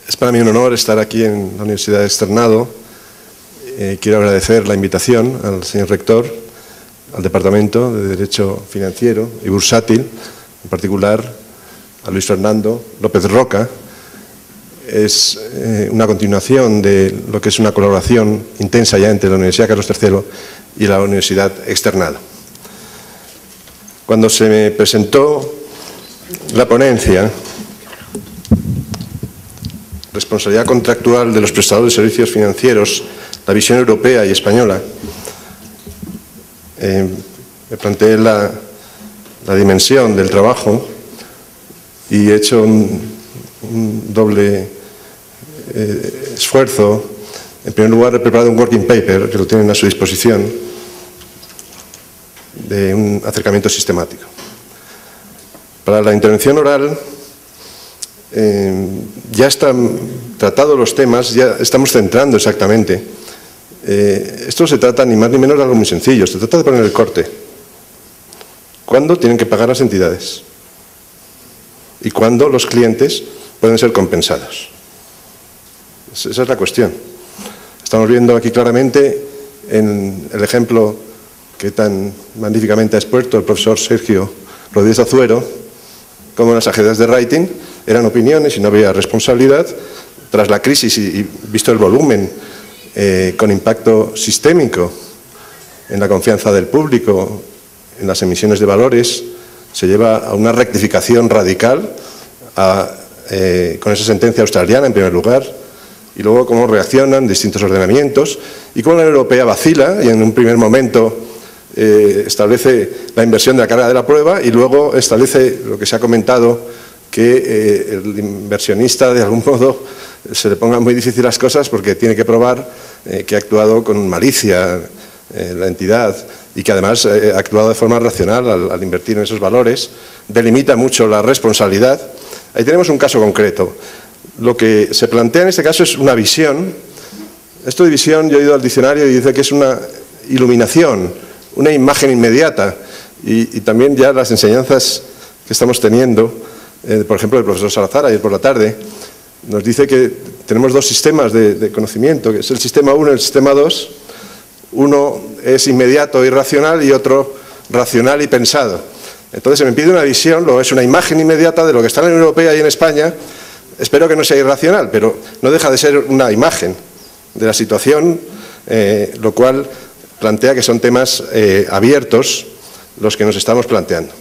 Es para mí un honor estar aquí en la Universidad de Externado. Quiero agradecer la invitación al señor rector, al Departamento de Derecho Financiero y Bursátil, en particular a Luis Fernando López Roca. Es una continuación de lo que es una colaboración intensa ya entre la Universidad Carlos III y la Universidad Externado. Cuando se me presentó la ponencia, responsabilidad contractual de los prestadores de servicios financieros, la visión europea y española, me planteé la dimensión del trabajo y he hecho un doble esfuerzo. En primer lugar, he preparado un working paper que lo tienen a su disposición, de un acercamiento sistemático. Para la intervención oral ya están tratados los temas, ya estamos centrando exactamente. Esto se trata ni más ni menos de algo muy sencillo, se trata de poner el corte. ¿Cuándo tienen que pagar las entidades? ¿Y cuándo los clientes pueden ser compensados? Esa es la cuestión. Estamos viendo aquí claramente en el ejemplo que tan magníficamente ha expuesto el profesor Sergio Rodríguez Azuero, cómo las agencias de rating eran opiniones y no había responsabilidad. Tras la crisis y visto el volumen con impacto sistémico en la confianza del público, en las emisiones de valores, se lleva a una rectificación radical con esa sentencia australiana en primer lugar, y luego cómo reaccionan distintos ordenamientos y cómo la Unión Europea vacila y en un primer momento establece la inversión de la carga de la prueba y luego establece lo que se ha comentado, que el inversionista de algún modo se le pongan muy difíciles las cosas porque tiene que probar que ha actuado con malicia la entidad y que además ha actuado de forma racional al invertir en esos valores, delimita mucho la responsabilidad. Ahí tenemos un caso concreto. Lo que se plantea en este caso es una visión. Esto de visión, yo he ido al diccionario y dice que es una iluminación, una imagen inmediata, y también ya las enseñanzas que estamos teniendo, por ejemplo, el profesor Salazar ayer por la tarde, nos dice que tenemos dos sistemas de conocimiento, que es el sistema 1 y el sistema 2. Uno es inmediato y racional y otro racional y pensado. Entonces se me pide una visión, luego es una imagen inmediata de lo que está en la Unión Europea y en España. Espero que no sea irracional, pero no deja de ser una imagen de la situación, lo cual plantea que son temas abiertos los que nos estamos planteando.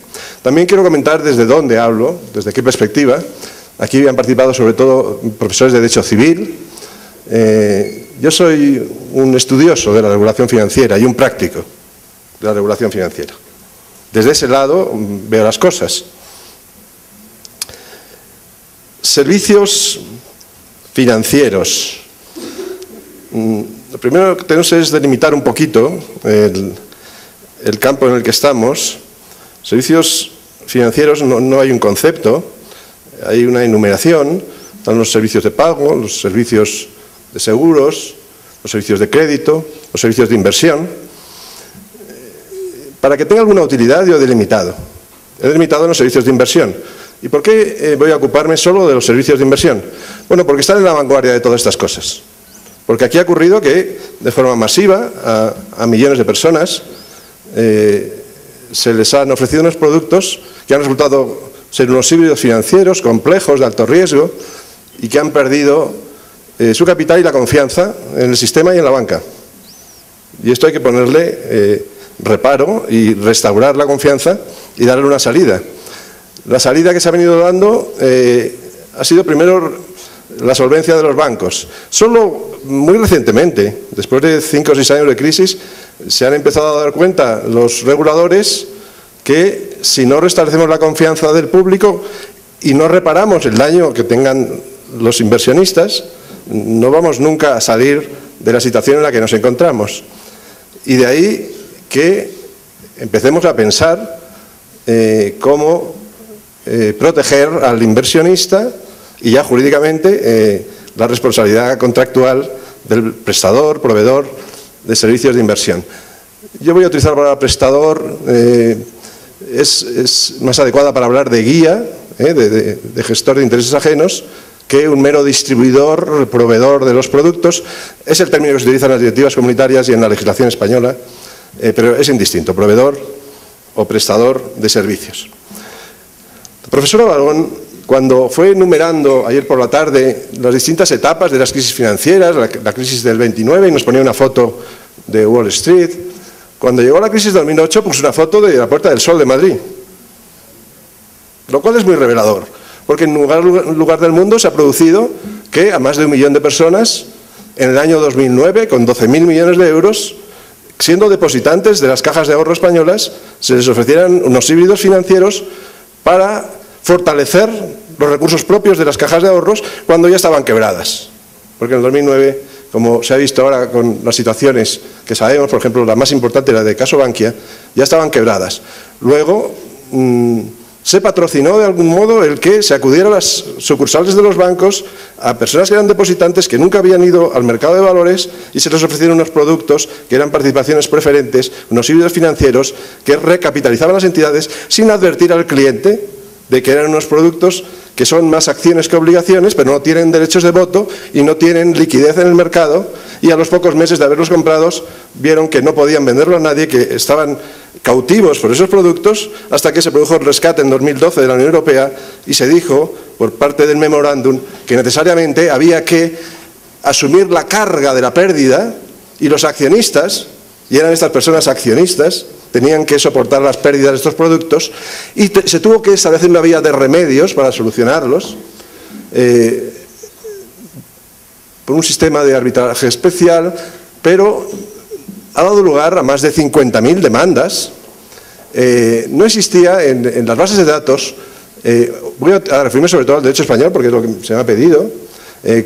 También quiero comentar desde dónde hablo, desde qué perspectiva. Aquí han participado sobre todo profesores de Derecho Civil. Yo soy un estudioso de la regulación financiera y un práctico de la regulación financiera. Desde ese lado veo las cosas. Servicios financieros. Lo primero que tenemos es delimitar un poquito el campo en el que estamos. Servicios financieros no hay un concepto, hay una enumeración. Están los servicios de pago, los servicios de seguros, los servicios de crédito, los servicios de inversión. Para que tenga alguna utilidad yo he delimitado en los servicios de inversión. ¿Y por qué voy a ocuparme solo de los servicios de inversión? Bueno, porque están en la vanguardia de todas estas cosas. Porque aquí ha ocurrido que de forma masiva a millones de personas se les han ofrecido unos productos que han resultado ser unos híbridos financieros complejos, de alto riesgo, y que han perdido su capital y la confianza en el sistema y en la banca. Y esto hay que ponerle reparo y restaurar la confianza y darle una salida. La salida que se ha venido dando ha sido primero la solvencia de los bancos. Solo muy recientemente, después de 5 o 6 años de crisis, se han empezado a dar cuenta los reguladores que si no restablecemos la confianza del público y no reparamos el daño que tengan los inversionistas, no vamos nunca a salir de la situación en la que nos encontramos. Y de ahí que empecemos a pensar cómo proteger al inversionista y ya jurídicamente la responsabilidad contractual del prestador, proveedor de servicios de inversión. Yo voy a utilizar la palabra prestador, es más adecuada para hablar de guía, de gestor de intereses ajenos, que un mero distribuidor, proveedor de los productos. Es el término que se utiliza en las directivas comunitarias y en la legislación española, pero es indistinto, proveedor o prestador de servicios. La profesora Barón, cuando fue enumerando ayer por la tarde las distintas etapas de las crisis financieras, la crisis del 29, y nos ponía una foto de Wall Street, cuando llegó la crisis del 2008 puso una foto de la Puerta del Sol de Madrid, lo cual es muy revelador, porque en ningún lugar del mundo se ha producido que a más de 1 millón de personas en el año 2009, con 12.000 millones de euros, siendo depositantes de las cajas de ahorro españolas, se les ofrecieran unos híbridos financieros para fortalecer los recursos propios de las cajas de ahorros cuando ya estaban quebradas. Porque en el 2009, como se ha visto ahora con las situaciones que sabemos, por ejemplo, la más importante, la de caso Bankia, ya estaban quebradas. Luego, se patrocinó de algún modo el que se acudiera a las sucursales de los bancos a personas que eran depositantes que nunca habían ido al mercado de valores y se les ofrecieron unos productos que eran participaciones preferentes, unos híbridos financieros que recapitalizaban las entidades sin advertir al cliente de que eran unos productos que son más acciones que obligaciones, pero no tienen derechos de voto y no tienen liquidez en el mercado, y a los pocos meses de haberlos comprados vieron que no podían venderlo a nadie, que estaban cautivos por esos productos, hasta que se produjo el rescate en 2012 de la Unión Europea y se dijo, por parte del memorándum, que necesariamente había que asumir la carga de la pérdida, y los accionistas, y eran estas personas accionistas, tenían que soportar las pérdidas de estos productos, y se tuvo que establecer una vía de remedios para solucionarlos, por un sistema de arbitraje especial, pero ha dado lugar a más de 50.000 demandas. No existía en las bases de datos, voy a referirme sobre todo al derecho español porque es lo que se me ha pedido,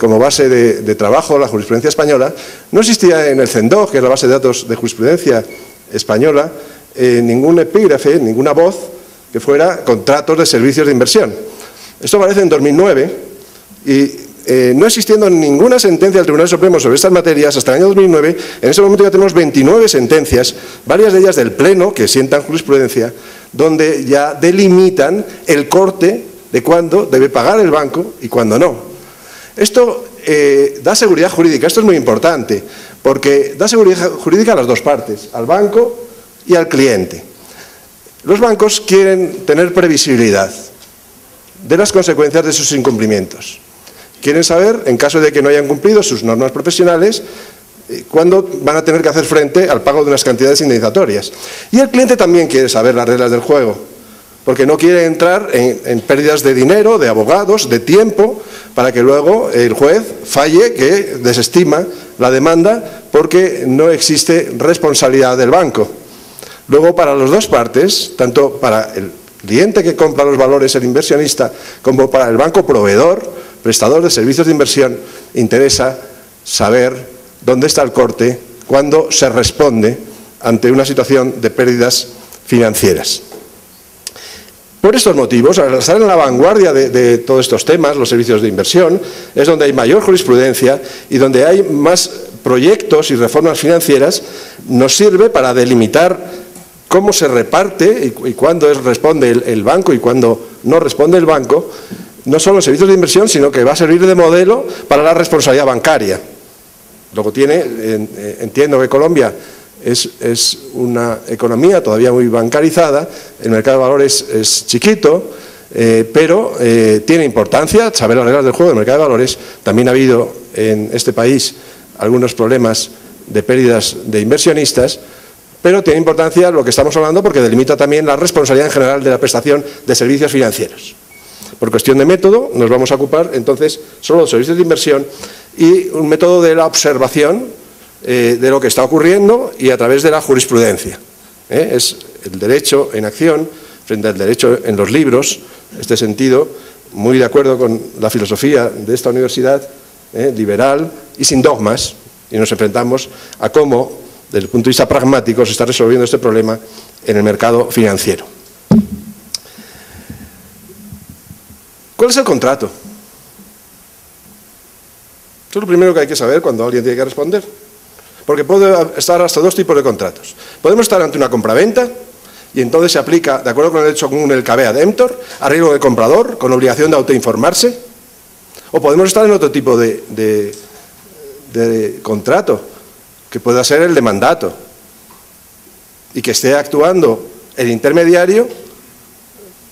como base de trabajo la jurisprudencia española, no existía en el CENDOG, que es la base de datos de jurisprudencia española, ningún epígrafe, ninguna voz que fuera contratos de servicios de inversión. Esto aparece en 2009 y no existiendo ninguna sentencia del Tribunal Supremo sobre estas materias hasta el año 2009, en ese momento ya tenemos 29 sentencias, varias de ellas del Pleno, que sientan jurisprudencia, donde ya delimitan el corte de cuándo debe pagar el banco y cuándo no. Esto da seguridad jurídica, esto es muy importante, porque da seguridad jurídica a las dos partes, al banco y al cliente. Los bancos quieren tener previsibilidad de las consecuencias de sus incumplimientos. Quieren saber, en caso de que no hayan cumplido sus normas profesionales, cuándo van a tener que hacer frente al pago de unas cantidades indemnizatorias. Y el cliente también quiere saber las reglas del juego, porque no quiere entrar en pérdidas de dinero, de abogados, de tiempo, para que luego el juez falle que desestima la demanda porque no existe responsabilidad del banco. Luego, para las dos partes, tanto para el cliente que compra los valores, el inversionista, como para el banco proveedor, prestador de servicios de inversión, interesa saber dónde está el corte, cuándo se responde ante una situación de pérdidas financieras. Por estos motivos, al estar en la vanguardia de todos estos temas, los servicios de inversión, es donde hay mayor jurisprudencia y donde hay más proyectos y reformas financieras, nos sirve para delimitar cómo se reparte y cuándo responde el banco y cuándo no responde el banco, no solo en servicios de inversión, sino que va a servir de modelo para la responsabilidad bancaria. Luego entiendo que Colombia es una economía todavía muy bancarizada, el mercado de valores es chiquito, pero tiene importancia saber las reglas del juego del mercado de valores. También ha habido en este país algunos problemas de pérdidas de inversionistas, pero tiene importancia lo que estamos hablando porque delimita también la responsabilidad en general de la prestación de servicios financieros. Por cuestión de método, nos vamos a ocupar entonces solo de los servicios de inversión y un método de la observación de lo que está ocurriendo y a través de la jurisprudencia. Es el derecho en acción frente al derecho en los libros, en este sentido, muy de acuerdo con la filosofía de esta universidad, liberal y sin dogmas, y nos enfrentamos a cómo, desde el punto de vista pragmático, se está resolviendo este problema en el mercado financiero. ¿Cuál es el contrato? Eso es lo primero que hay que saber cuando alguien tiene que responder. Porque puede estar hasta dos tipos de contratos. Podemos estar ante una compraventa y entonces se aplica, de acuerdo con el derecho común, el cavea emptor, arreglo de comprador, con obligación de autoinformarse. O podemos estar en otro tipo de contrato, que pueda ser el de mandato, y que esté actuando el intermediario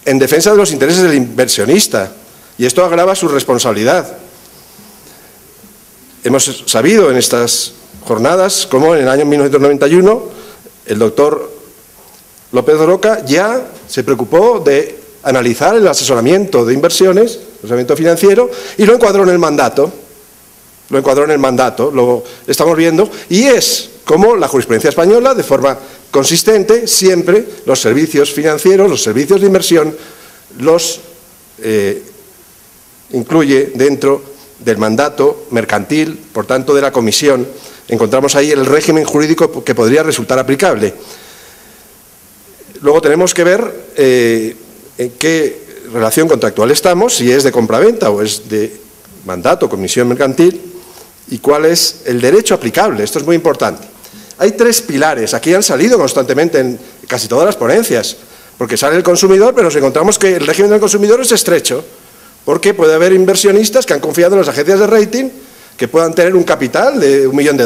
en defensa de los intereses del inversionista, y esto agrava su responsabilidad. Hemos sabido en estas jornadas cómo en el año 1991 el doctor López Roca ya se preocupó de analizar el asesoramiento de inversiones, asesoramiento financiero, y lo encuadró en el mandato. Lo estamos viendo, y es como la jurisprudencia española, de forma consistente, siempre los servicios financieros, los servicios de inversión, los incluye dentro del mandato mercantil, por tanto de la comisión. Encontramos ahí el régimen jurídico que podría resultar aplicable. Luego tenemos que ver en qué relación contractual estamos, si es de compraventa o es de mandato, comisión mercantil, y cuál es el derecho aplicable. Esto es muy importante. Hay tres pilares, aquí han salido constantemente en casi todas las ponencias, porque sale el consumidor, pero nos encontramos que el régimen del consumidor es estrecho, porque puede haber inversionistas que han confiado en las agencias de rating, que puedan tener un capital de $1 millón,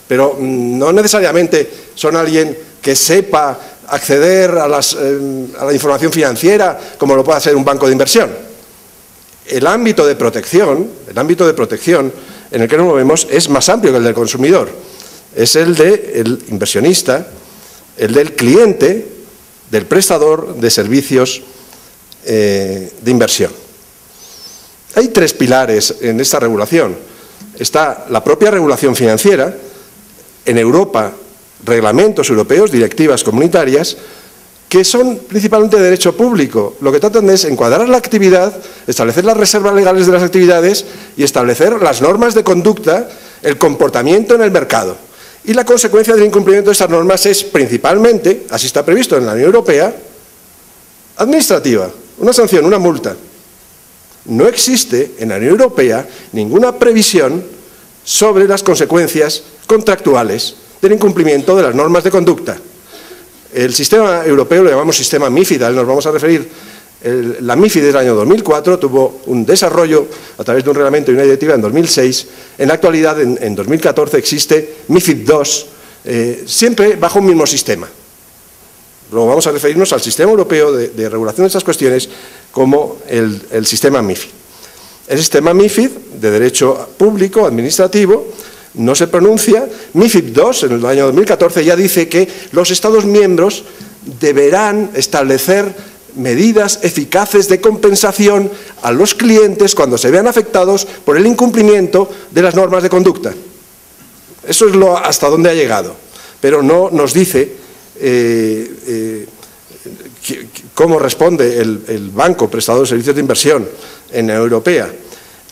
pero no necesariamente son alguien que sepa acceder a la información financiera como lo puede hacer un banco de inversión. El ámbito de protección en el que nos movemos es más amplio que el del consumidor. Es el del inversionista, el del cliente, del prestador de servicios de inversión. Hay tres pilares en esta regulación. Está la propia regulación financiera, en Europa reglamentos europeos, directivas comunitarias, que son principalmente de derecho público. Lo que tratan es encuadrar la actividad, establecer las reservas legales de las actividades y establecer las normas de conducta, el comportamiento en el mercado. Y la consecuencia del incumplimiento de estas normas es principalmente, así está previsto en la Unión Europea, administrativa, una sanción, una multa. No existe en la Unión Europea ninguna previsión sobre las consecuencias contractuales del incumplimiento de las normas de conducta. El sistema europeo lo llamamos sistema MiFID, al nos vamos a referir. La MiFID del año 2004 tuvo un desarrollo a través de un reglamento y una directiva en 2006. En la actualidad, en 2014, existe MiFID II, siempre bajo un mismo sistema. Luego vamos a referirnos al sistema europeo de regulación de estas cuestiones como el sistema MiFID. El sistema MiFID, de derecho público, administrativo, no se pronuncia. MiFID II, en el año 2014, ya dice que los Estados miembros deberán establecer medidas eficaces de compensación a los clientes cuando se vean afectados por el incumplimiento de las normas de conducta. Eso es hasta donde ha llegado, pero no nos dice cómo responde el banco prestador de servicios de inversión en la Europea.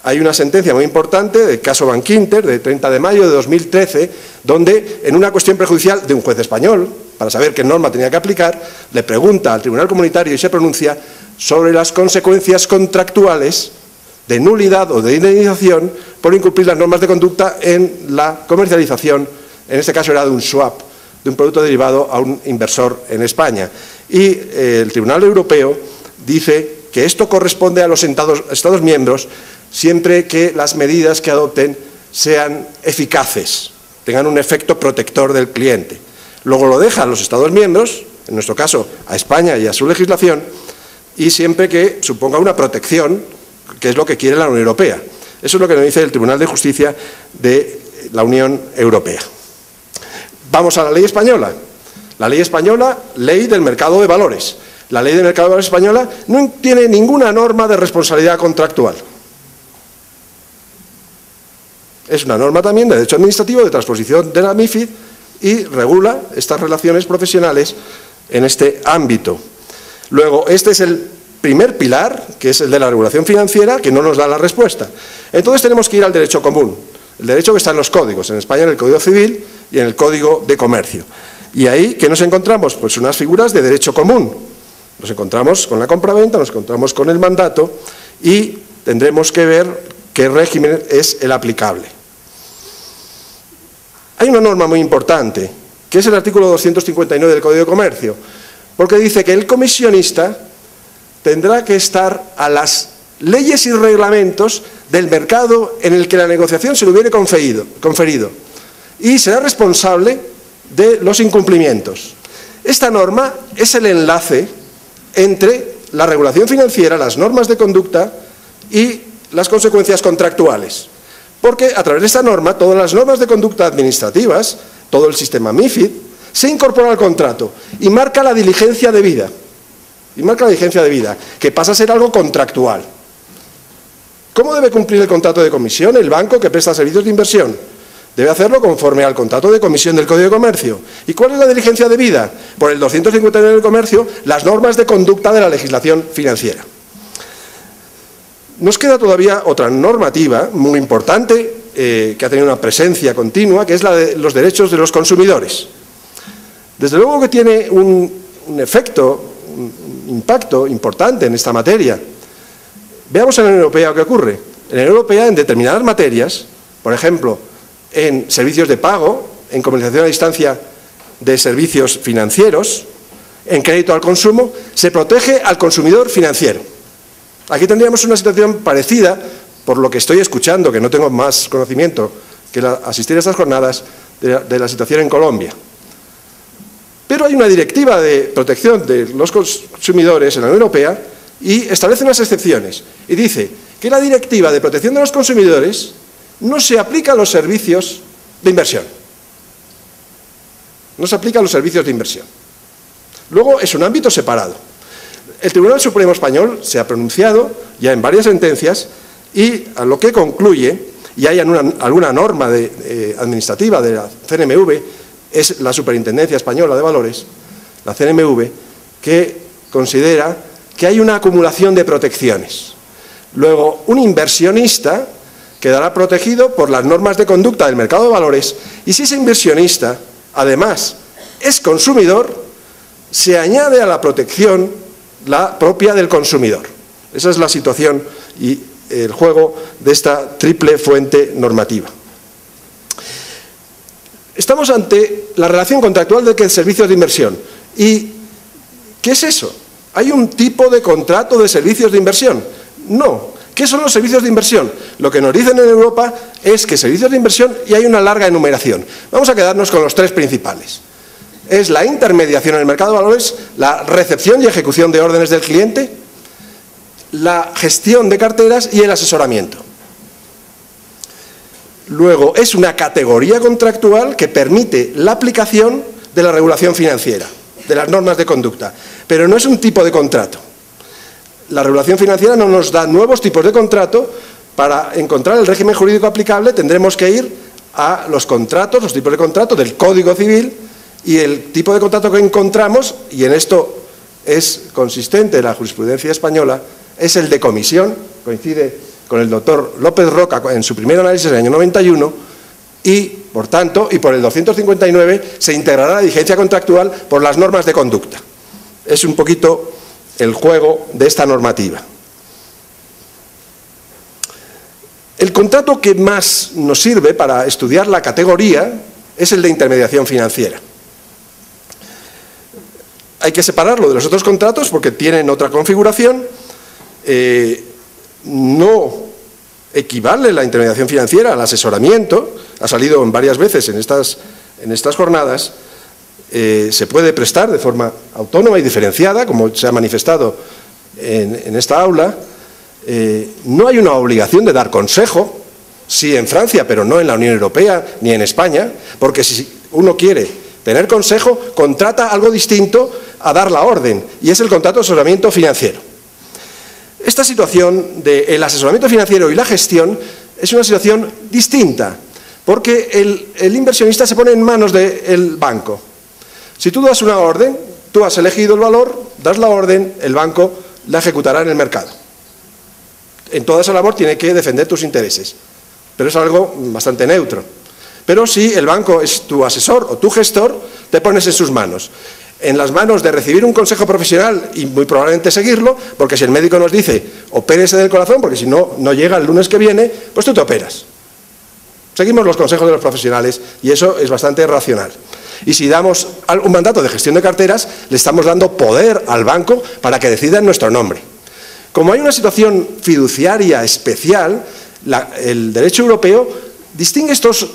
Hay una sentencia muy importante del caso Bankinter, de 30 de mayo de 2013, donde en una cuestión prejudicial de un juez español, para saber qué norma tenía que aplicar, le pregunta al Tribunal Comunitario y se pronuncia sobre las consecuencias contractuales de nulidad o de indemnización por incumplir las normas de conducta en la comercialización, en este caso era de un swap, de un producto derivado a un inversor en España. Y el Tribunal Europeo dice que esto corresponde a los Estados miembros siempre que las medidas que adopten sean eficaces, tengan un efecto protector del cliente. Luego lo dejan los Estados miembros, en nuestro caso a España y a su legislación, y siempre que suponga una protección, que es lo que quiere la Unión Europea. Eso es lo que nos dice el Tribunal de Justicia de la Unión Europea. Vamos a la ley española. La ley española, ley del mercado de valores. La ley del mercado de valores española no tiene ninguna norma de responsabilidad contractual. Es una norma también de derecho administrativo, de transposición de la MiFID, y regula estas relaciones profesionales en este ámbito. Luego, este es el primer pilar, que es el de la regulación financiera, que no nos da la respuesta. Entonces tenemos que ir al derecho común, el derecho que está en los códigos, en España en el Código Civil y en el Código de Comercio. Y ahí, ¿qué nos encontramos? Pues unas figuras de derecho común. Nos encontramos con la compraventa, nos encontramos con el mandato y tendremos que ver qué régimen es el aplicable. Hay una norma muy importante, que es el artículo 259 del Código de Comercio, porque dice que el comisionista tendrá que estar a las leyes y reglamentos del mercado en el que la negociación se le hubiere conferido y será responsable de los incumplimientos. Esta norma es el enlace entre la regulación financiera, las normas de conducta y las consecuencias contractuales. Porque a través de esta norma, todas las normas de conducta administrativas, todo el sistema MiFID, se incorpora al contrato y marca la diligencia debida. Que pasa a ser algo contractual. ¿Cómo debe cumplir el contrato de comisión el banco que presta servicios de inversión? Debe hacerlo conforme al contrato de comisión del Código de Comercio. ¿Y cuál es la diligencia debida? Por el 259 del Comercio, las normas de conducta de la legislación financiera. Nos queda todavía otra normativa muy importante que ha tenido una presencia continua, que es la de los derechos de los consumidores. Desde luego que tiene un efecto, un impacto importante en esta materia. Veamos en la Unión Europea qué ocurre. En la Unión Europea, en determinadas materias, por ejemplo, en servicios de pago, en comercialización a distancia de servicios financieros, en crédito al consumo, se protege al consumidor financiero. Aquí tendríamos una situación parecida, por lo que estoy escuchando, que no tengo más conocimiento que asistir a estas jornadas, de la situación en Colombia. Pero hay una directiva de protección de los consumidores en la Unión Europea y establece unas excepciones. Y dice que la directiva de protección de los consumidores no se aplica a los servicios de inversión. No se aplica a los servicios de inversión. Luego es un ámbito separado. El Tribunal Supremo Español se ha pronunciado ya en varias sentencias y a lo que concluye, y hay alguna norma administrativa de la CNMV, es la Superintendencia Española de Valores, la CNMV, que considera que hay una acumulación de protecciones. Luego, un inversionista quedará protegido por las normas de conducta del mercado de valores y si ese inversionista, además, es consumidor, se añade a la protección la propia del consumidor. Esa es la situación y el juego de esta triple fuente normativa. Estamos ante la relación contractual de servicios de inversión. ¿Y qué es eso? ¿Hay un tipo de contrato de servicios de inversión? No. ¿Qué son los servicios de inversión? Lo que nos dicen en Europa es que servicios de inversión y hay una larga enumeración. Vamos a quedarnos con los tres principales. Es la intermediación en el mercado de valores, la recepción y ejecución de órdenes del cliente, la gestión de carteras y el asesoramiento. Luego, es una categoría contractual que permite la aplicación de la regulación financiera, de las normas de conducta, pero no es un tipo de contrato. La regulación financiera no nos da nuevos tipos de contrato. Para encontrar el régimen jurídico aplicable tendremos que ir a los contratos, los tipos de contrato del Código Civil, y el tipo de contrato que encontramos, y en esto es consistente la jurisprudencia española, es el de comisión, coincide con el doctor López Roca en su primer análisis del año 91, y, por tanto, y por el 259, se integrará la vigencia contractual por las normas de conducta. Es un poquito el juego de esta normativa. El contrato que más nos sirve para estudiar la categoría es el de intermediación financiera. Hay que separarlo de los otros contratos porque tienen otra configuración. No equivale la intermediación financiera al asesoramiento, ha salido varias veces en estas jornadas. Se puede prestar de forma autónoma y diferenciada, como se ha manifestado en esta aula. No hay una obligación de dar consejo, sí en Francia, pero no en la Unión Europea ni en España, porque si uno quiere tener consejo, contrata algo distinto a dar la orden, y es el contrato de asesoramiento financiero. Esta situación del asesoramiento financiero y la gestión es una situación distinta, porque el inversionista se pone en manos del banco. Si tú das una orden, tú has elegido el valor, das la orden, el banco la ejecutará en el mercado. En toda esa labor tiene que defender tus intereses, pero es algo bastante neutro. Pero si el banco es tu asesor o tu gestor, te pones en sus manos. En las manos de recibir un consejo profesional y muy probablemente seguirlo, porque si el médico nos dice opérese del corazón, porque si no, no llega el lunes que viene, pues tú te operas. Seguimos los consejos de los profesionales y eso es bastante racional. Y si damos un mandato de gestión de carteras, le estamos dando poder al banco para que decida en nuestro nombre. Como hay una situación fiduciaria especial, el derecho europeo distingue estos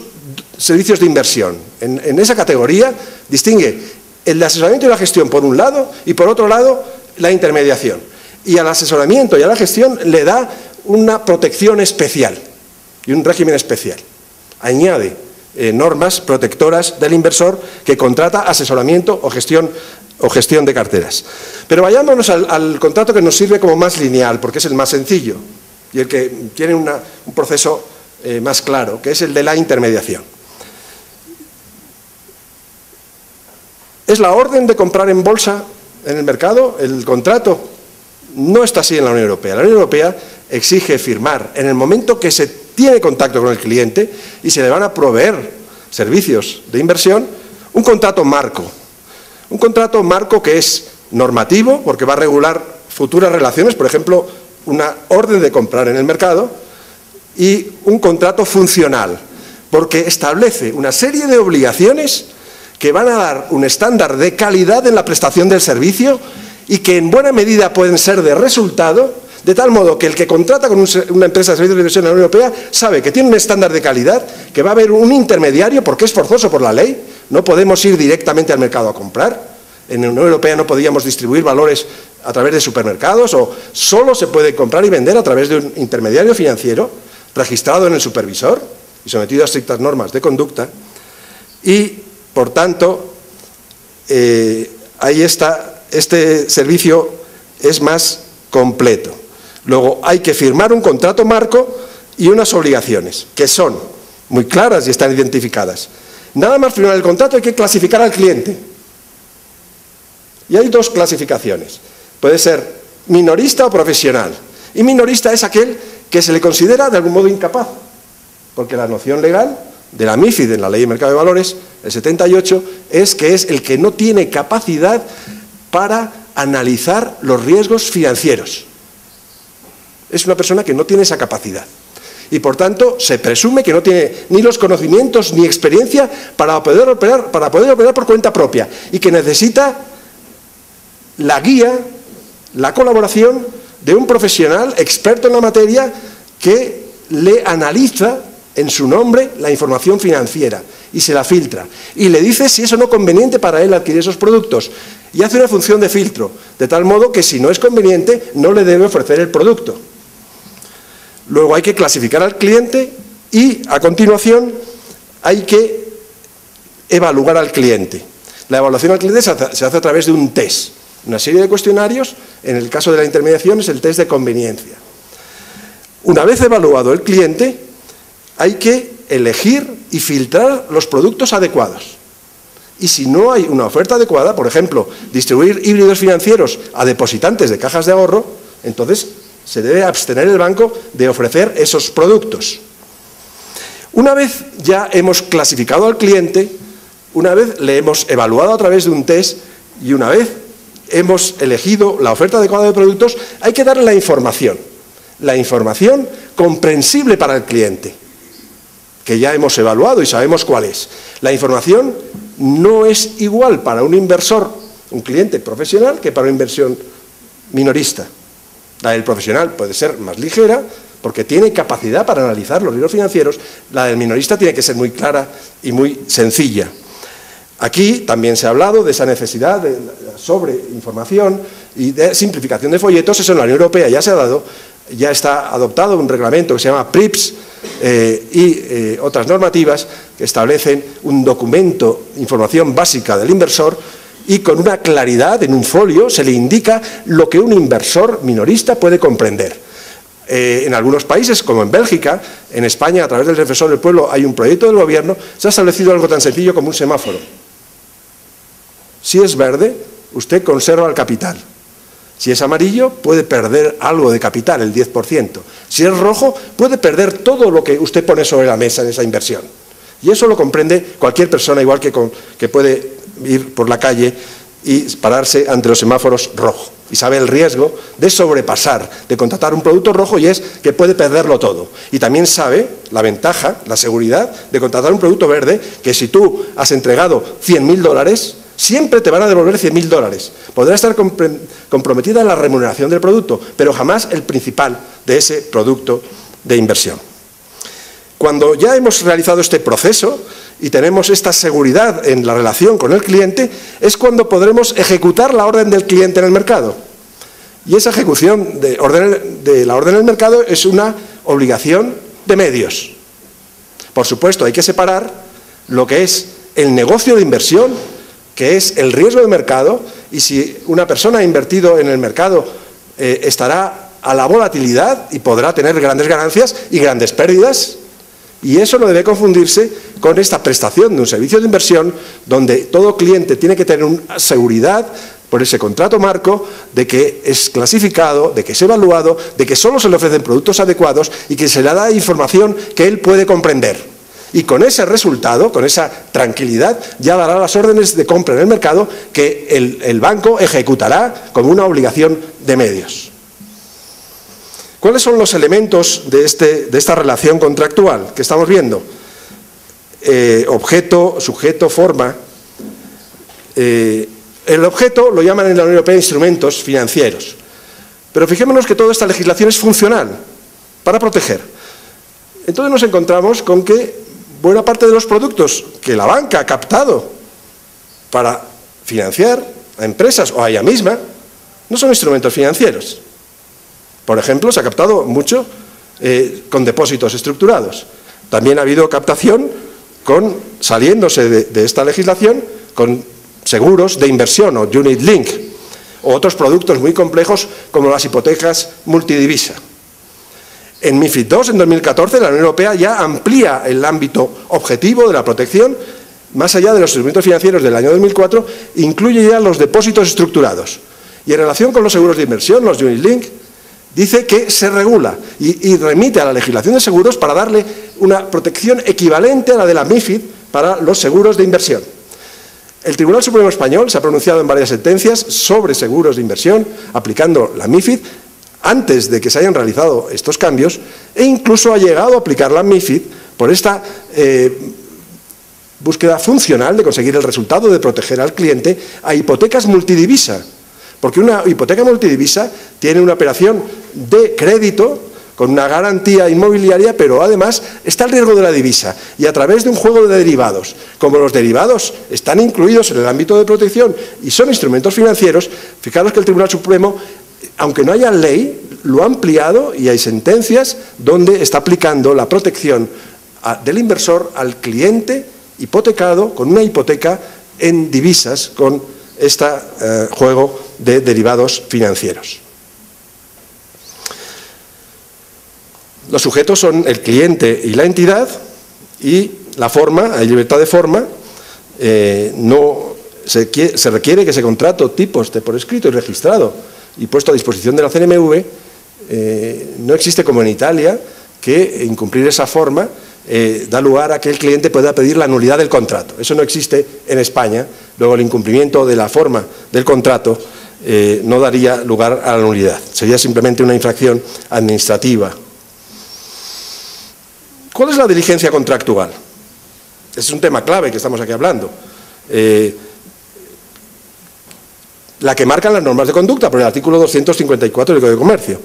servicios de inversión. En esa categoría distingue el de asesoramiento y la gestión por un lado y por otro lado la intermediación. Y al asesoramiento y a la gestión le da una protección especial y un régimen especial. Añade normas protectoras del inversor que contrata asesoramiento o gestión de carteras. Pero vayámonos al contrato que nos sirve como más lineal, porque es el más sencillo y el que tiene un proceso más claro, que es el de la intermediación. ¿Es la orden de comprar en bolsa en el mercado el contrato? No está así en la Unión Europea. La Unión Europea exige firmar en el momento que se tiene contacto con el cliente y se le van a proveer servicios de inversión un contrato marco. Un contrato marco que es normativo porque va a regular futuras relaciones, por ejemplo, una orden de comprar en el mercado, y un contrato funcional porque establece una serie de obligaciones que van a dar un estándar de calidad en la prestación del servicio y que en buena medida pueden ser de resultado, de tal modo que el que contrata con una empresa de servicios de inversión en la Unión Europea sabe que tiene un estándar de calidad, que va a haber un intermediario porque es forzoso por la ley, no podemos ir directamente al mercado a comprar. En la Unión Europea no podíamos distribuir valores a través de supermercados, o solo se puede comprar y vender a través de un intermediario financiero registrado en el supervisor y sometido a estrictas normas de conducta. Y por tanto, ahí está, este servicio es más completo. Luego hay que firmar un contrato marco y unas obligaciones, que son muy claras y están identificadas. Nada más firmar el contrato hay que clasificar al cliente. Y hay dos clasificaciones. Puede ser minorista o profesional. Y minorista es aquel que se le considera de algún modo incapaz, porque la noción legal de la MiFID en la Ley de Mercado de Valores, el 78, es que es el que no tiene capacidad para analizar los riesgos financieros. Es una persona que no tiene esa capacidad. Y por tanto se presume que no tiene ni los conocimientos ni experiencia para poder operar por cuenta propia y que necesita la guía, la colaboración de un profesional experto en la materia que le analiza en su nombre la información financiera y se la filtra y le dice si es o no conveniente para él adquirir esos productos y hace una función de filtro, de tal modo que si no es conveniente no le debe ofrecer el producto. Luego hay que clasificar al cliente y a continuación hay que evaluar al cliente. La evaluación al cliente se hace a través de un test, una serie de cuestionarios. En el caso de la intermediación es el test de conveniencia. Una vez evaluado el cliente, hay que elegir y filtrar los productos adecuados. Y si no hay una oferta adecuada, por ejemplo, distribuir híbridos financieros a depositantes de cajas de ahorro, entonces se debe abstener el banco de ofrecer esos productos. Una vez ya hemos clasificado al cliente, una vez le hemos evaluado a través de un test y una vez hemos elegido la oferta adecuada de productos, hay que darle la información comprensible para el cliente, que ya hemos evaluado y sabemos cuál es. La información no es igual para un inversor, un cliente profesional, que para una inversión minorista. La del profesional puede ser más ligera porque tiene capacidad para analizar los riesgos financieros, la del minorista tiene que ser muy clara y muy sencilla. Aquí también se ha hablado de esa necesidad de sobreinformación y de simplificación de folletos. Eso en la Unión Europea ya se ha dado, ya está adoptado un reglamento que se llama PRIPS y otras normativas que establecen un documento, información básica del inversor, y con una claridad en un folio se le indica lo que un inversor minorista puede comprender. En algunos países, como en Bélgica, en España, a través del Defensor del Pueblo, hay un proyecto del gobierno, se ha establecido algo tan sencillo como un semáforo. Si es verde, usted conserva el capital. Si es amarillo, puede perder algo de capital, el 10%. Si es rojo, puede perder todo lo que usted pone sobre la mesa en esa inversión. Y eso lo comprende cualquier persona, igual que puede ir por la calle y pararse ante los semáforos rojos. Y sabe el riesgo de sobrepasar, de contratar un producto rojo, y es que puede perderlo todo. Y también sabe la ventaja, la seguridad de contratar un producto verde, que si tú has entregado $100.000, Siempre te van a devolver 100.000 dólares. Podrá estar comprometida la remuneración del producto, pero jamás el principal de ese producto de inversión. Cuando ya hemos realizado este proceso y tenemos esta seguridad en la relación con el cliente, es cuando podremos ejecutar la orden del cliente en el mercado. Y esa ejecución de la orden en el mercado es una obligación de medios. Por supuesto, hay que separar lo que es el negocio de inversión, que es el riesgo de mercado, y si una persona ha invertido en el mercado estará a la volatilidad y podrá tener grandes ganancias y grandes pérdidas, y eso no debe confundirse con esta prestación de un servicio de inversión donde todo cliente tiene que tener una seguridad por ese contrato marco de que es clasificado, de que es evaluado, de que solo se le ofrecen productos adecuados y que se le da información que él puede comprender. Y con ese resultado, con esa tranquilidad, ya dará las órdenes de compra en el mercado que el banco ejecutará como una obligación de medios. ¿Cuáles son los elementos de esta relación contractual que estamos viendo? Objeto, sujeto, forma. El objeto lo llaman en la Unión Europea instrumentos financieros. Pero fijémonos que toda esta legislación es funcional, para proteger. Entonces nos encontramos con que buena parte de los productos que la banca ha captado para financiar a empresas o a ella misma no son instrumentos financieros. Por ejemplo, se ha captado mucho con depósitos estructurados. También ha habido captación saliéndose de esta legislación con seguros de inversión o unit link o otros productos muy complejos como las hipotecas multidivisa. En MiFID II, en 2014, la Unión Europea ya amplía el ámbito objetivo de la protección más allá de los instrumentos financieros del año 2004, incluye ya los depósitos estructurados. Y en relación con los seguros de inversión, los unit link, dice que se regula y remite a la legislación de seguros para darle una protección equivalente a la de la MiFID para los seguros de inversión. El Tribunal Supremo Español se ha pronunciado en varias sentencias sobre seguros de inversión, aplicando la MiFID, antes de que se hayan realizado estos cambios, e incluso ha llegado a aplicar la MiFID por esta búsqueda funcional de conseguir el resultado de proteger al cliente a hipotecas multidivisa. Porque una hipoteca multidivisa tiene una operación de crédito con una garantía inmobiliaria, pero además está el riesgo de la divisa y a través de un juego de derivados. Como los derivados están incluidos en el ámbito de protección y son instrumentos financieros, fijaros que el Tribunal Supremo, aunque no haya ley, lo ha ampliado y hay sentencias donde está aplicando la protección del inversor al cliente hipotecado con una hipoteca en divisas con este juego de derivados financieros. Los sujetos son el cliente y la entidad, y la forma, hay libertad de forma, no se requiere que ese contrato tipo esté por escrito y registrado y puesto a disposición de la CNMV. No existe como en Italia que incumplir esa forma da lugar a que el cliente pueda pedir la nulidad del contrato. Eso no existe en España. Luego el incumplimiento de la forma del contrato no daría lugar a la nulidad. Sería simplemente una infracción administrativa. ¿Cuál es la diligencia contractual? Ese es un tema clave que estamos aquí hablando. La que marcan las normas de conducta por el artículo 254 del Código de Comercio.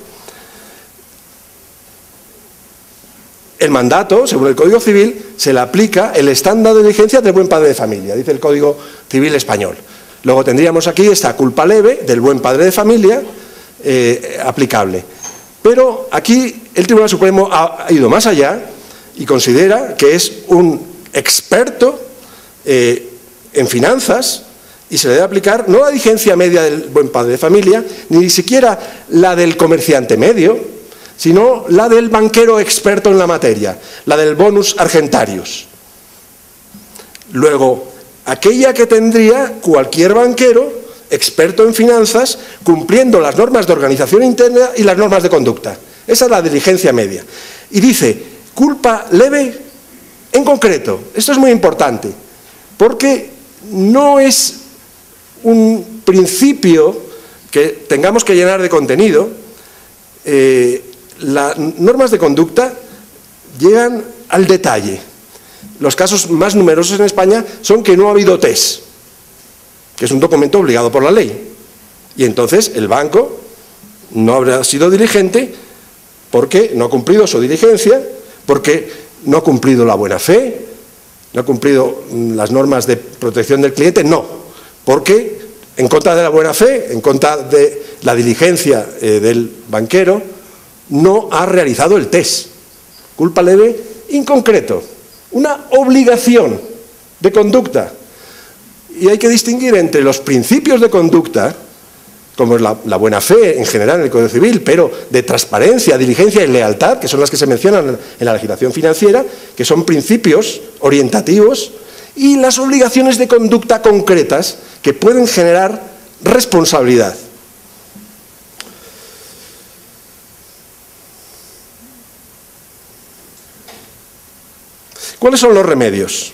El mandato, según el Código Civil, se le aplica el estándar de diligencia del buen padre de familia, dice el Código Civil español. Luego tendríamos aquí esta culpa leve del buen padre de familia aplicable. Pero aquí el Tribunal Supremo ha ido más allá y considera que es un experto en finanzas y se le debe aplicar no la diligencia media del buen padre de familia, ni siquiera la del comerciante medio, sino la del banquero experto en la materia, la del bonus argentarius. Luego, aquella que tendría cualquier banquero experto en finanzas cumpliendo las normas de organización interna y las normas de conducta. Esa es la diligencia media. Y dice, culpa leve en concreto. Esto es muy importante, porque no es un principio que tengamos que llenar de contenido. Las normas de conducta llegan al detalle. Los casos más numerosos en España son que no ha habido test. que es un documento obligado por la ley. Y entonces el banco no habrá sido diligente porque no ha cumplido su diligencia, porque no ha cumplido la buena fe, no ha cumplido las normas de protección del cliente, no, porque en contra de la buena fe, en contra de la diligencia del banquero, no ha realizado el test. Culpa leve, inconcreto, una obligación de conducta. Y hay que distinguir entre los principios de conducta, como es la buena fe en general en el Código Civil, pero de transparencia, diligencia y lealtad, que son las que se mencionan en la legislación financiera, que son principios orientativos, y las obligaciones de conducta concretas que pueden generar responsabilidad. ¿Cuáles son los remedios?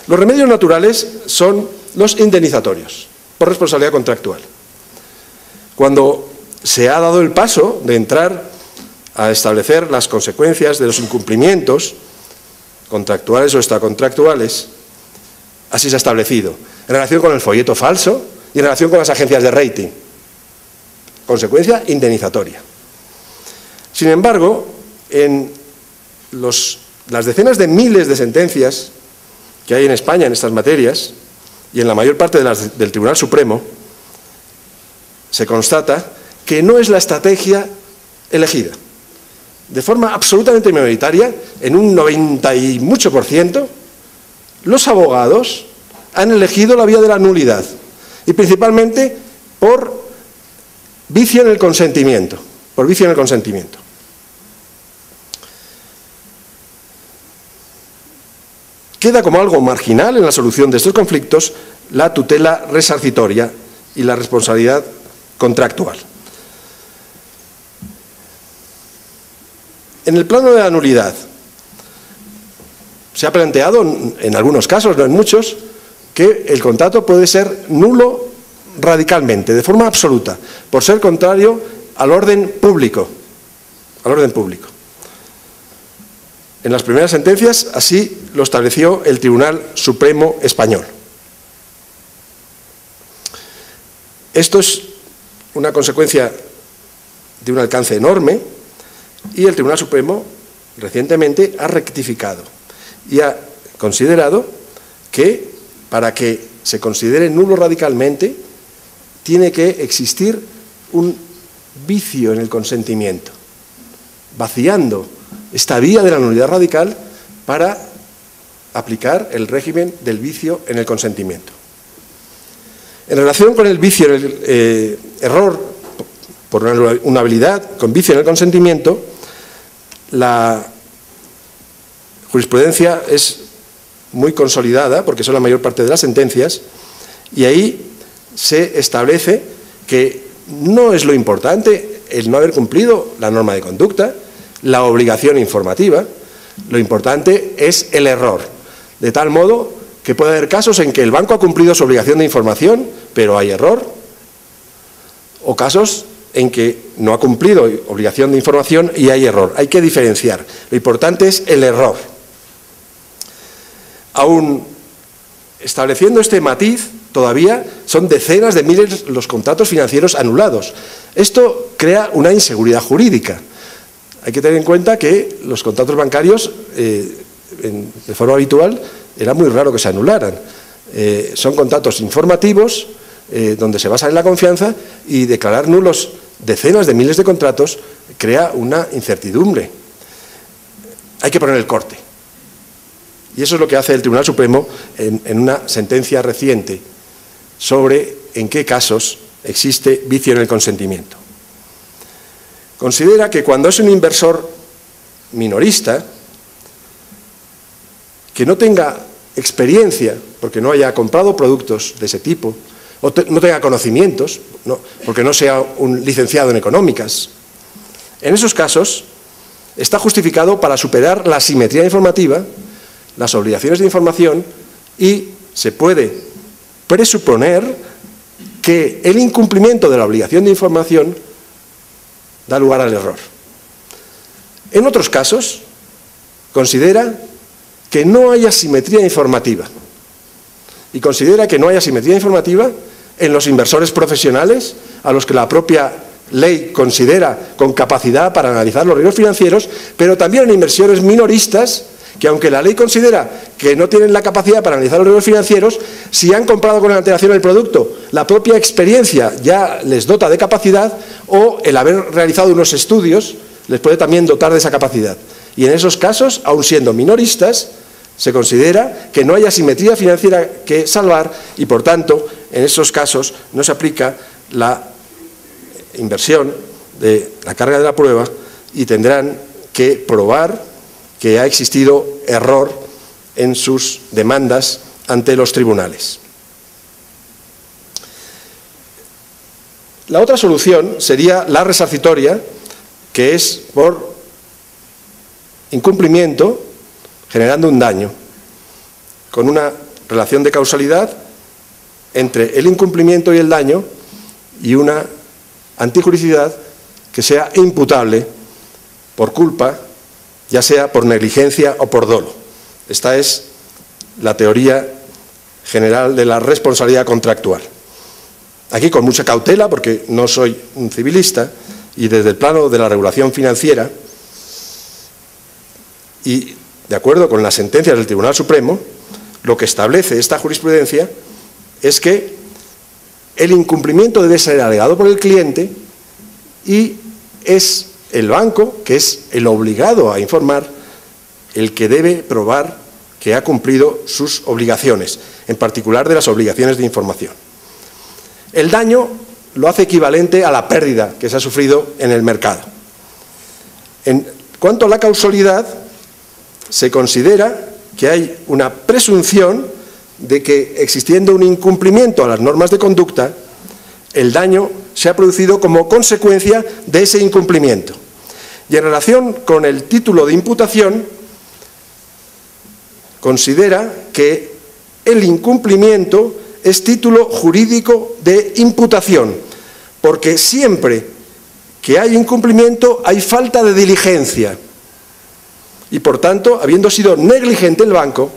Los remedios naturales son los indemnizatorios, por responsabilidad contractual. Cuando se ha dado el paso de entrar a establecer las consecuencias de los incumplimientos contractuales o extracontractuales, así se ha establecido, en relación con el folleto falso y en relación con las agencias de rating. Consecuencia indemnizatoria. Sin embargo, en las decenas de miles de sentencias que hay en España en estas materias, y en la mayor parte de las del Tribunal Supremo, se constata que no es la estrategia elegida. De forma absolutamente minoritaria, en un 90 y mucho %, los abogados han elegido la vía de la nulidad, y principalmente por vicio en el consentimiento, Queda como algo marginal en la solución de estos conflictos la tutela resarcitoria y la responsabilidad contractual. En el plano de la nulidad, se ha planteado en algunos casos, no en muchos, que el contrato puede ser nulo radicalmente, de forma absoluta, por ser contrario al orden público. En las primeras sentencias así lo estableció el Tribunal Supremo español. Esto es una consecuencia de un alcance enorme y el Tribunal Supremo recientemente ha rectificado y ha considerado que para que se considere nulo radicalmente tiene que existir un vicio en el consentimiento, vaciando esta vía de la nulidad radical para aplicar el régimen del vicio en el consentimiento. En relación con el vicio en el error por una habilidad con vicio en el consentimiento, la jurisprudencia es muy consolidada, porque son la mayor parte de las sentencias, y ahí se establece que no es lo importante el no haber cumplido la norma de conducta, la obligación informativa, lo importante es el error, de tal modo que puede haber casos en que el banco ha cumplido su obligación de información, pero hay error, o casos en que no ha cumplido obligación de información y hay error. Hay que diferenciar. Lo importante es el error. Aún estableciendo este matiz, todavía son decenas de miles los contratos financieros anulados. Esto crea una inseguridad jurídica. Hay que tener en cuenta que los contratos bancarios, de forma habitual, era muy raro que se anularan. Son contratos informativos, donde se basa en la confianza, y declarar nulos decenas de miles de contratos crea una incertidumbre. Hay que poner el corte. Y eso es lo que hace el Tribunal Supremo en una sentencia reciente sobre en qué casos existe vicio en el consentimiento. Considera que cuando es un inversor minorista, que no tenga experiencia, porque no haya comprado productos de ese tipo, o no tenga conocimientos, porque no sea un licenciado en económicas, en esos casos está justificado para superar la asimetría informativa, las obligaciones de información, y se puede presuponer que el incumplimiento de la obligación de información da lugar al error. En otros casos, considera que no hay asimetría informativa y considera que no hay asimetría informativa en los inversores profesionales, a los que la propia ley considera con capacidad para analizar los riesgos financieros, pero también en inversores minoristas, que aunque la ley considera que no tienen la capacidad para analizar los riesgos financieros, si han comprado con antelación el producto, la propia experiencia ya les dota de capacidad, o el haber realizado unos estudios les puede también dotar de esa capacidad. Y en esos casos, aun siendo minoristas, se considera que no hay asimetría financiera que salvar y, por tanto, en esos casos no se aplica la inversión de la carga de la prueba y tendrán que probar que ha existido error en sus demandas ante los tribunales. La otra solución sería la resarcitoria, que es por incumplimiento generando un daño, con una relación de causalidad entre el incumplimiento y el daño y una antijuricidad que sea imputable por culpa, ya sea por negligencia o por dolo. Esta es la teoría general de la responsabilidad contractual. Aquí con mucha cautela, porque no soy un civilista, y desde el plano de la regulación financiera, y de acuerdo con las sentencias del Tribunal Supremo, lo que establece esta jurisprudencia es que el incumplimiento debe ser alegado por el cliente y es el banco, que es el obligado a informar, el que debe probar que ha cumplido sus obligaciones, en particular de las obligaciones de información. El daño lo hace equivalente a la pérdida que se ha sufrido en el mercado. En cuanto a la causalidad, se considera que hay una presunción de que, existiendo un incumplimiento a las normas de conducta, el daño se ha producido como consecuencia de ese incumplimiento. Y en relación con el título de imputación, considera que el incumplimiento es título jurídico de imputación, porque siempre que hay incumplimiento hay falta de diligencia y, por tanto, habiendo sido negligente el banco,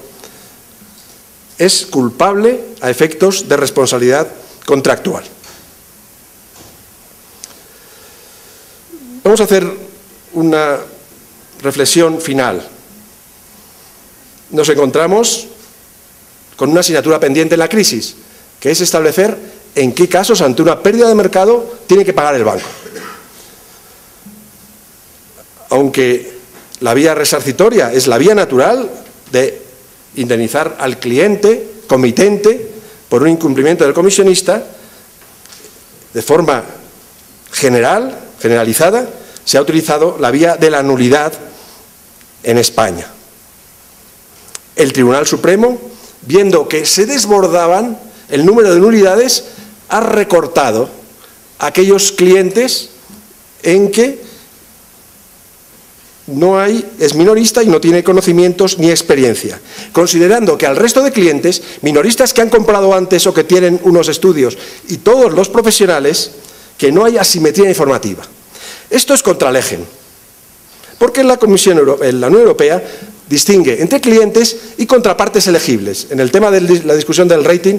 es culpable a efectos de responsabilidad contractual. Vamos a hacer una reflexión final. Nos encontramos con una asignatura pendiente en la crisis, que es establecer en qué casos, ante una pérdida de mercado, tiene que pagar el banco. Aunque la vía resarcitoria es la vía natural de indemnizar al cliente comitente por un incumplimiento del comisionista, de forma generalizada, se ha utilizado la vía de la nulidad en España. El Tribunal Supremo, viendo que se desbordaban el número de nulidades, ha recortado aquellos clientes en que es minorista y no tiene conocimientos ni experiencia, considerando que al resto de clientes, minoristas que han comprado antes o que tienen unos estudios, y todos los profesionales, que no hay asimetría informativa. Esto es contra Legem, porque la Unión Europea distingue entre clientes y contrapartes elegibles. En el tema de la discusión del rating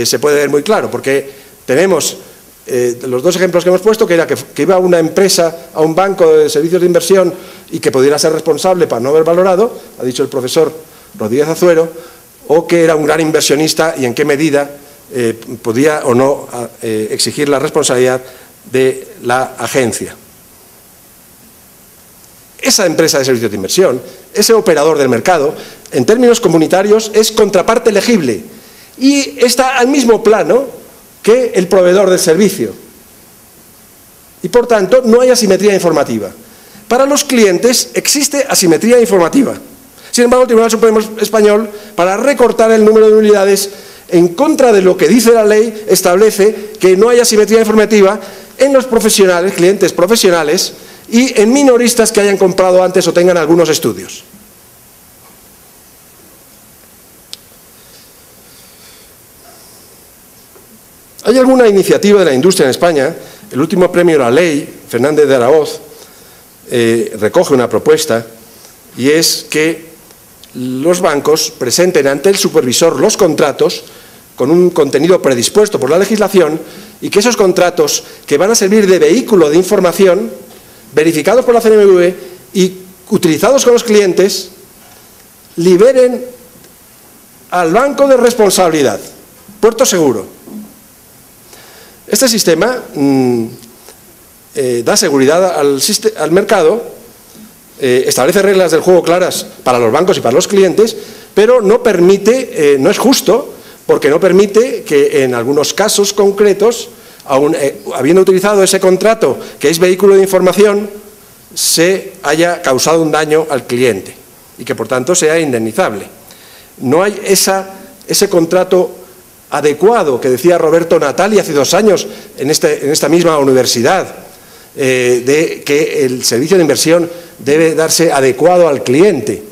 se puede ver muy claro, porque tenemos los dos ejemplos que hemos puesto, que era que iba una empresa a un banco de servicios de inversión y que pudiera ser responsable para no haber valorado, ha dicho el profesor Rodríguez Azuero, o que era un gran inversionista y en qué medida podía o no exigir la responsabilidad de la agencia. Esa empresa de servicios de inversión, ese operador del mercado, en términos comunitarios es contraparte elegible y está al mismo plano que el proveedor del servicio. Y por tanto no hay asimetría informativa. Para los clientes existe asimetría informativa. Sin embargo, el Tribunal Supremo Español, para recortar el número de nulidades en contra de lo que dice la ley, establece que no hay asimetría informativa en los profesionales, clientes profesionales, y en minoristas que hayan comprado antes o tengan algunos estudios. ¿Hay alguna iniciativa de la industria en España? El último premio La Ley, Fernández de Araoz, recoge una propuesta, y es que los bancos presenten ante el supervisor los contratos con un contenido predispuesto por la legislación y que esos contratos que van a servir de vehículo de información, verificados por la CNMV y utilizados con los clientes, liberen al banco de responsabilidad, puerto seguro. Este sistema da seguridad al mercado, establece reglas del juego claras para los bancos y para los clientes, pero no permite, no es justo, porque no permite que en algunos casos concretos, aun habiendo utilizado ese contrato que es vehículo de información, se haya causado un daño al cliente y que por tanto sea indemnizable. No hay ese contrato adecuado que decía Roberto Natali hace 2 años en esta misma universidad, de que el servicio de inversión debe darse adecuado al cliente.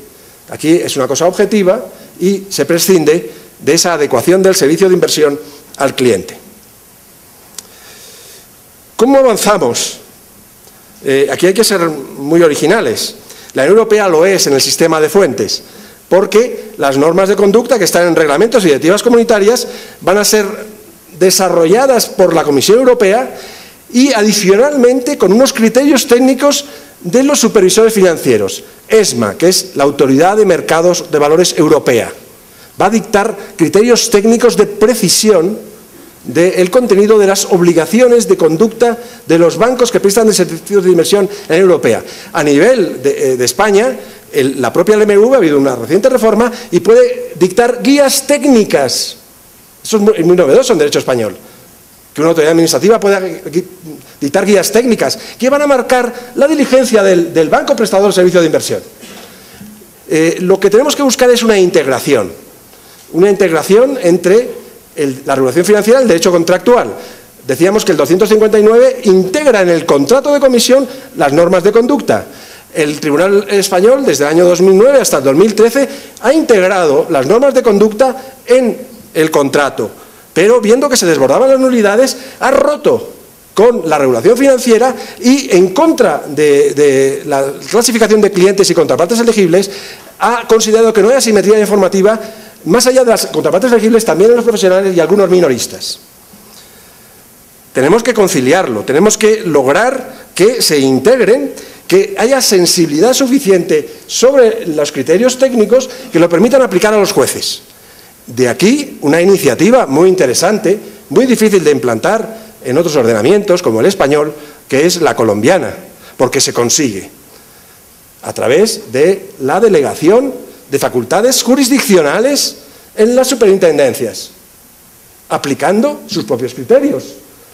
Aquí es una cosa objetiva y se prescinde de esa adecuación del servicio de inversión al cliente. ¿Cómo avanzamos? Aquí hay que ser muy originales. La Unión Europea lo es en el sistema de fuentes, porque las normas de conducta que están en reglamentos y directivas comunitarias van a ser desarrolladas por la Comisión Europea y adicionalmente con unos criterios técnicos de los supervisores financieros. ESMA, que es la Autoridad de Mercados de Valores Europea, va a dictar criterios técnicos de precisión del contenido de las obligaciones de conducta de los bancos que prestan servicios de inversión en la Unión Europea. A nivel de España, la propia LMV ha habido una reciente reforma y puede dictar guías técnicas. Eso es muy novedoso en derecho español, que una autoridad administrativa pueda dictar guías técnicas que van a marcar la diligencia del banco prestador de servicio de inversión. Lo que tenemos que buscar es una integración entre la regulación financiera y el derecho contractual. Decíamos que el 259 integra en el contrato de comisión las normas de conducta. El Tribunal Español, desde el año 2009 hasta el 2013, ha integrado las normas de conducta en el contrato, pero viendo que se desbordaban las nulidades, ha roto con la regulación financiera y, en contra de la clasificación de clientes y contrapartes elegibles, ha considerado que no hay asimetría informativa más allá de las contrapartes elegibles, también en los profesionales y algunos minoristas. Tenemos que conciliarlo, tenemos que lograr que se integren, que haya sensibilidad suficiente sobre los criterios técnicos que lo permitan aplicar a los jueces. De aquí una iniciativa muy interesante, muy difícil de implantar en otros ordenamientos, como el español, que es la colombiana, porque se consigue a través de la delegación de facultades jurisdiccionales en las superintendencias, aplicando sus propios criterios,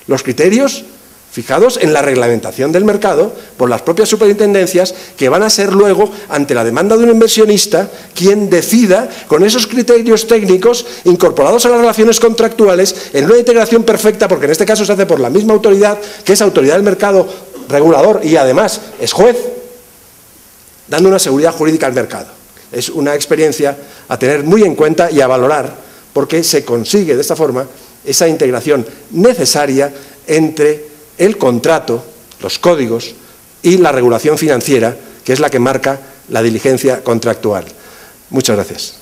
los criterios fijados en la reglamentación del mercado por las propias superintendencias, que van a ser luego, ante la demanda de un inversionista, quien decida, con esos criterios técnicos incorporados a las relaciones contractuales, en una integración perfecta, porque en este caso se hace por la misma autoridad, que es autoridad del mercado regulador y además es juez, dando una seguridad jurídica al mercado. Es una experiencia a tener muy en cuenta y a valorar, porque se consigue de esta forma esa integración necesaria entre el contrato, los códigos y la regulación financiera, que es la que marca la diligencia contractual. Muchas gracias.